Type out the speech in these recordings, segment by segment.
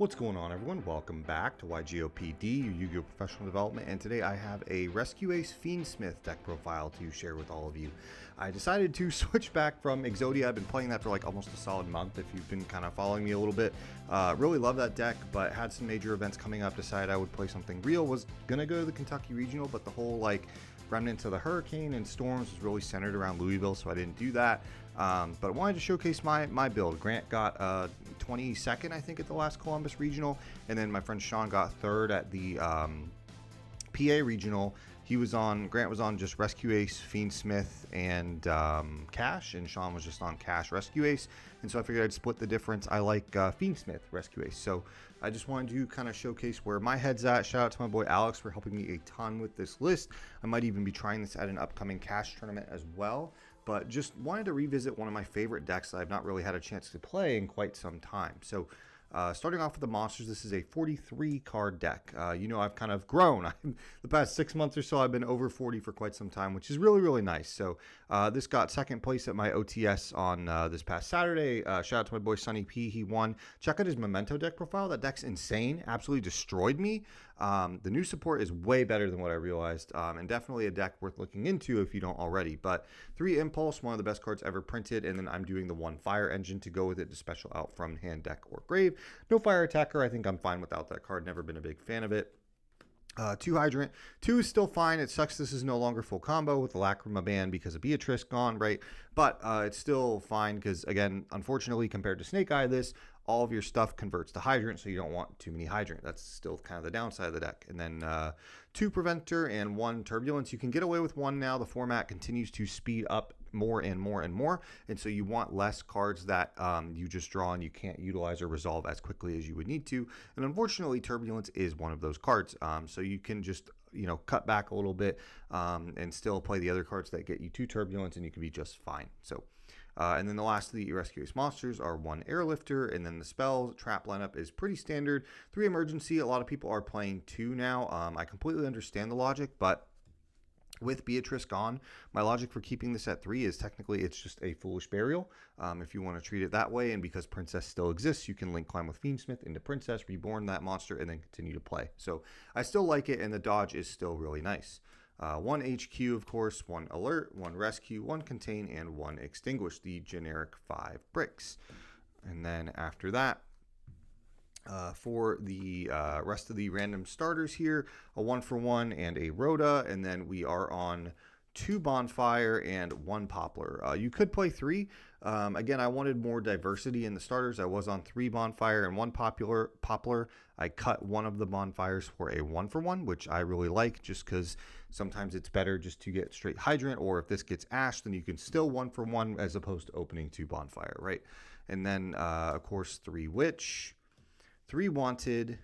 What's going on, everyone? Welcome back to YGOPD, your Yu-Gi-Oh! Professional Development, and today I have a Rescue Ace Fiendsmith deck profile to share with all of you. I decided to switch back from Exodia. I've been playing that for like almost a solid month, if you've been kind of following me a little bit. Really love that deck, but had some major events coming up, decided I would play something real. Was gonna go to the Kentucky Regional, but the whole like remnants of the hurricane and storms was really centered around Louisville, so I didn't do that. But I wanted to showcase my build. Grant got 22nd, I think, at the last Columbus Regional, and then my friend Sean got 3rd at the PA Regional. Grant was on just Rescue Ace, Fiendsmith, and Cash, and Sean was just on Cash Rescue Ace, and so I figured I'd split the difference. I like Fiendsmith Rescue Ace, so I just wanted to kind of showcase where my head's at. Shout out to my boy Alex for helping me a ton with this list. I might even be trying this at an upcoming Cash tournament as well, but just wanted to revisit one of my favorite decks that I've not really had a chance to play in quite some time. So starting off with the monsters, this is a 43 card deck. I've kind of grown. The past 6 months or so, I've been over 40 for quite some time, which is really, really nice. So this got second place at my OTS on this past Saturday. Shout out to my boy Sonny P. He won. Check out his Memento deck profile. That deck's insane. Absolutely destroyed me. The new support is way better than what I realized, and definitely a deck worth looking into if you don't already. But 3 Impulse, one of the best cards ever printed, and then I'm doing the 1 Fire Engine to go with it to special out from hand, deck, or grave. No Fire Attacker. I think I'm fine without that card. Never been a big fan of it. 2 Hydrant. 2 is still fine. It sucks this is no longer full combo with the Lacrima ban because of Beatrice gone, right? But it's still fine because, again, unfortunately, compared to Snake Eye, all of your stuff converts to Hydrant, so you don't want too many Hydrant. That's still kind of the downside of the deck. And then 2 Preventer and 1 Turbulence. You can get away with 1 now. The format continues to speed up more and more and more, and so you want less cards that you just draw and you can't utilize or resolve as quickly as you would need to. And unfortunately, Turbulence is one of those cards, so you can just cut back a little bit and still play the other cards that get you 2 Turbulence, and you can be just fine. So and then the last of the Rescue Ace monsters are 1 Airlifter, and then the spell trap lineup is pretty standard. 3 Emergency. A lot of people are playing 2 now. I completely understand the logic, but with Beatrice gone, my logic for keeping this at 3 is technically it's just a Foolish Burial, if you want to treat it that way. And because Princess still exists, you can link climb with Fiendsmith into Princess, reborn that monster, and then continue to play. So I still like it, and the dodge is still really nice. 1 HQ, of course, 1 Alert, 1 Rescue, 1 Contain, and 1 Extinguish, the generic 5 bricks. And then after that, for the rest of the random starters here, a 1-for-1 and a Rhoda, and then we are on 2 Bonfire and 1 Poplar. You could play 3. Again, I wanted more diversity in the starters. I was on 3 Bonfire and 1 Poplar. I cut one of the Bonfires for a 1-for-1, which I really like, just because sometimes it's better just to get straight Hydrant, or if this gets Ash, then you can still 1-for-1 as opposed to opening 2 Bonfire, right? And then, of course, 3 Witch, 3 Wanted,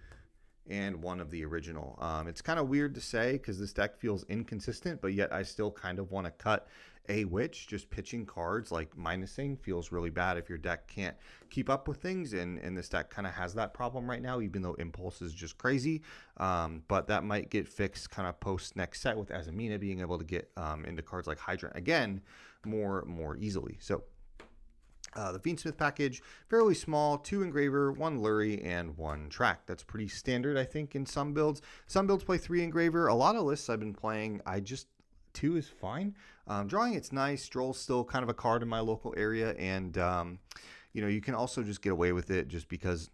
and 1 of the original. It's kind of weird to say because this deck feels inconsistent, but yet I still kind of want to cut a Witch. Just pitching cards like minusing feels really bad if your deck can't keep up with things, and this deck kind of has that problem right now, even though Impulse is just crazy. But that might get fixed kind of post next set with Azamina being able to get into cards like Hydrant again more easily. So the Fiendsmith package, fairly small, 2 Engraver, 1 Lurie, and 1 Track. That's pretty standard, I think, in some builds. Some builds play 3 Engraver. A lot of lists I've been playing, 2 is fine. Drawing, it's nice. Droll's still kind of a card in my local area, and you can also just get away with it just because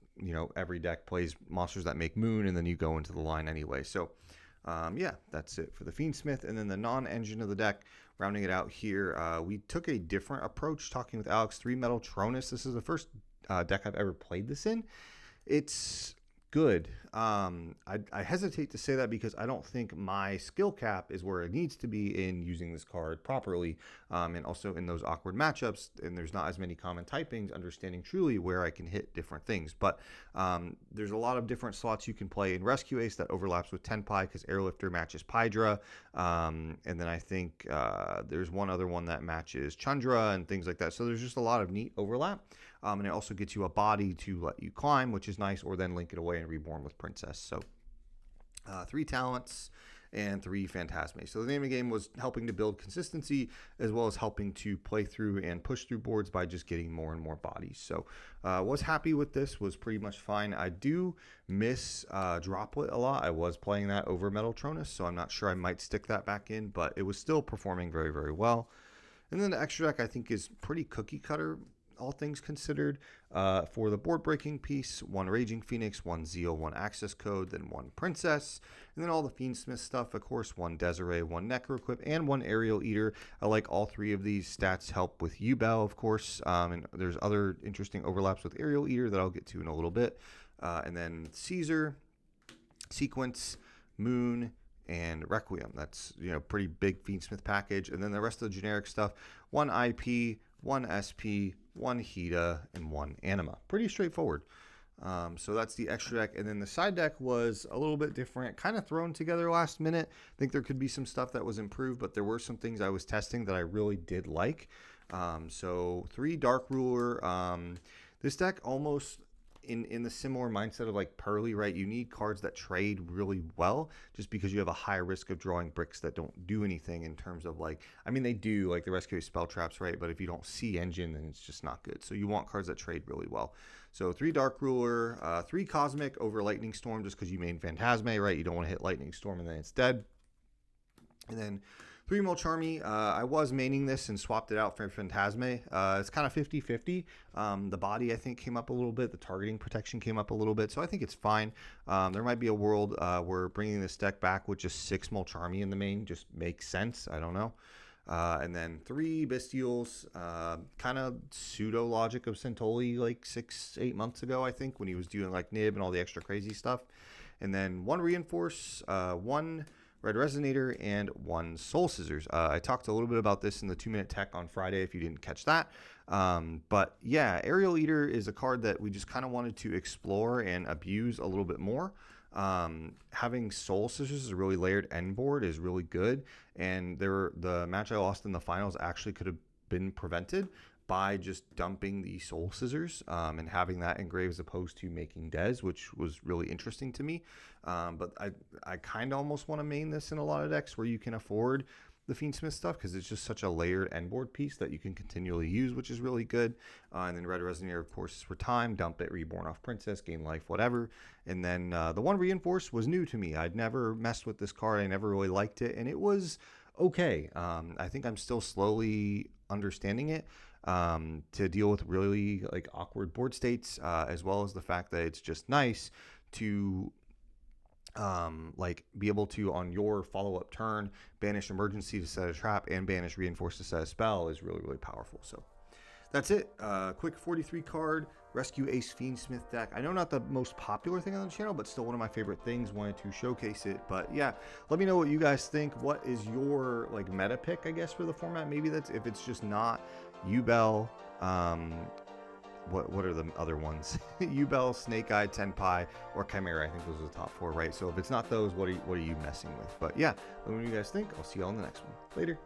every deck plays monsters that make Moon, and then you go into the line anyway. So yeah, that's it for the Fiendsmith. And then the non-engine of the deck, rounding it out here, we took a different approach talking with Alex. 3 Metal Tronus. This is the first deck I've ever played this in. It's good. I hesitate to say that because I don't think my skill cap is where it needs to be in using this card properly, and also in those awkward matchups, and there's not as many common typings, understanding truly where I can hit different things. But there's a lot of different slots you can play in Rescue Ace that overlaps with Tenpai because Airlifter matches Pydra, and then I think there's one other one that matches Chandra and things like that. So there's just a lot of neat overlap, and it also gets you a body to let you climb, which is nice, or then link it away and reborn with Princess. So 3 talents, and 3 Phantasme. So the name of the game was helping to build consistency as well as helping to play through and push through boards by just getting more and more bodies. So was happy with this, was pretty much fine. I do miss Droplet a lot. I was playing that over Metaltronus, so I'm not sure I might stick that back in, but it was still performing very, very well. And then the extra deck I think is pretty cookie cutter, all things considered. For the board breaking piece, 1 Raging Phoenix, 1 Zeal, 1 Access Code, then 1 Princess, and then all the Fiendsmith stuff, of course, 1 Desiree, 1 Necroequip, and 1 Aerial Eater. I like all 3 of these. Stats help with Ubel, of course, and there's other interesting overlaps with Aerial Eater that I'll get to in a little bit. And then Caesar, Sequence, Moon, and Requiem. That's, pretty big Fiendsmith package. And then the rest of the generic stuff, 1 IP, 1 SP, 1 Hida, and 1 Anima. Pretty straightforward. So that's the extra deck. And then the side deck was a little bit different, kind of thrown together last minute. I think there could be some stuff that was improved, but there were some things I was testing that I really did like. So 3 Dark Ruler. This deck almost in the similar mindset of like Pearly, right? You need cards that trade really well just because you have a high risk of drawing bricks that don't do anything in terms of like, they do like the Rescue Spell Traps, right? But if you don't see Engine, then it's just not good. So you want cards that trade really well. So 3 Dark Ruler, 3 Cosmic over Lightning Storm just because you main Phantasme, right? You don't want to hit Lightning Storm and then it's dead. And then 3 Molcharmy. I was maining this and swapped it out for Phantasme. It's kind of 50-50. The body, I think, came up a little bit. The targeting protection came up a little bit. So I think it's fine. There might be a world where bringing this deck back with just 6 Molcharmy in the main just makes sense. I don't know. And then 3 Bestials. Kind of pseudo logic of Centauri like 6-8 months ago, I think, when he was doing like Nib and all the extra crazy stuff. And then 1 Reinforce, 1 Red Resonator, and 1 Soul Scissors. I talked a little bit about this in the 2-minute tech on Friday if you didn't catch that. But yeah, Aerial Eater is a card that we just kind of wanted to explore and abuse a little bit more. Having Soul Scissors as a really layered end board is really good. And the match I lost in the finals actually could have been prevented by just dumping the Soul Scissors and having that engrave as opposed to making Des, which was really interesting to me. But I kind of almost want to main this in a lot of decks where you can afford the Fiendsmith stuff because it's just such a layered end board piece that you can continually use, which is really good. And then Red Resonator, of course, is for time. Dump it, Reborn off Princess, gain life, whatever. And then the 1 Reinforce was new to me. I'd never messed with this card. I never really liked it, and it was okay. I think I'm still slowly understanding it. To deal with really like awkward board states, as well as the fact that it's just nice to like be able to on your follow-up turn banish Emergency to set a trap and banish Reinforce to set a spell is really, really powerful. So that's it. Quick 43 card Rescue Ace Fiendsmith deck. I know not the most popular thing on the channel, but still one of my favorite things. Wanted to showcase it. But yeah, let me know what you guys think. What is your like meta pick, I guess, for the format? Maybe that's if it's just not Ubel. What are the other ones? Ubel, Snake Eye, Tenpai, or Chimera. I think those are the top 4, right? So if it's not those, what are you messing with? But yeah, let me know what you guys think. I'll see you all in the next one. Later.